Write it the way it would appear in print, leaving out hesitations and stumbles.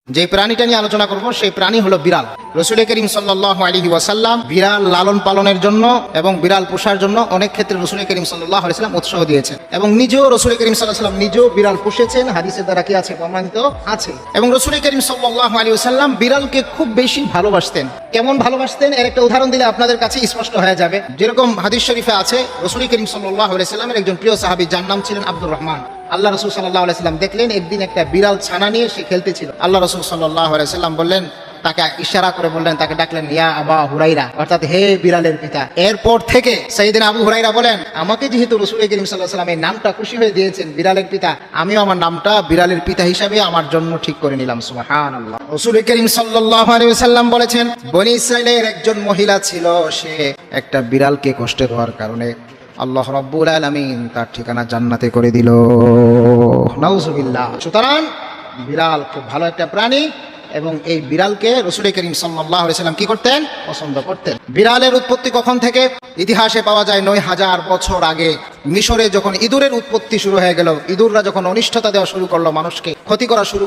যে প্রাণীটা নিয়ে আলোচনা করব সেই প্রাণী হলো বিড়াল। রাসূল করিম সাল্লাল্লাহু আলাইহি ওয়াসাল্লাম বিড়াল লালন পালনের জন্য এবং বিড়াল পোষার জন্য অনেক ক্ষেত্রে রাসূল করিম সাল্লাল্লাহু আলাইহি ওয়াসাল্লাম উৎসাহ দিয়েছেন এবং নিজেও রাসূল করিম সাল্লাল্লাহু আলাইহি ওয়াসাল্লাম নিজেও বিড়াল পুষেছেন, হাদিসের দ্বারা কি আছে প্রমাণিত আছে। এবং রাসূল করিম সাল্লাল্লাহু আলাইহি ওয়াসাল্লাম বিড়ালকে খুব বেশি ভালোবাসতেন। কেমন ভালোবাসতেন এর একটা উদাহরণ দিলে আপনাদের কাছে স্পষ্ট হয়ে যাবে। যেরকম হাদিস শরীফে আছে, রাসূল করিম সাল্লাল্লাহু আলাইহি ওয়াসাল্লামের একজন প্রিয় সাহাবী যার নাম ছিলেন আব্দুর রহমান। আল্লাহ রাসূল সাল্লাল্লাহু আলাইহি ওয়াসাল্লাম দেখলেন একদিন একটা বিড়াল ছানা নিয়ে সে খেলতেছিল। আল্লাহ রাসূল সাল্লাল্লাহু আলাইহি ওয়াসাল্লাম বললেন, তাকে ইশারা করে বললেন, তাকে ডাকলেন ইয়া আবা হুরাইরা, অর্থাৎ হে বিড়ালের পিতা। এরপর থেকে সাইয়েদনা আবু হুরাইরা বলেন, আমাকে যেহেতু রাসূল করিম সাল্লাল্লাহু আলাইহি ওয়াসাল্লাম এই নামটা খুশি হয়ে দিয়েছেন বিড়ালের পিতা, আমিও আমার নামটা বিড়ালের পিতা হিসাবে আমার জন্য ঠিক করে নিলাম। সুবহানাল্লাহ। রাসূল করিম সাল্লাল্লাহু আলাইহি ওয়াসাল্লাম বলেছেন, বনী ইসরাঈলের একজন মহিলা ছিল, সে একটা বিড়ালকে কষ্ট দেওয়ার কারণে আল্লাহ রাব্বুল আলামিন তার ঠিকানা জান্নাতে করে দিল। নাউজুবিল্লাহ। সুতরাং বিড়াল খুব ভালো একটা প্রাণী এবং এই বিড়ালকে রাসূল করিম সাল্লাল্লাহু আলাইহি ওয়াসাল্লাম কি করতেন? পছন্দ করতেন। বিড়ালের উৎপত্তি কখন থেকে? ইতিহাসে পাওয়া যায় ৯,০০০ বছর আগে মিশরে যখন ইঁদুরের উৎপত্তি শুরু হয়ে গেল, ইঁদুররা যখন অনিষ্টতা দেওয়া শুরু করলো, মানুষকে ক্ষতি করা শুরু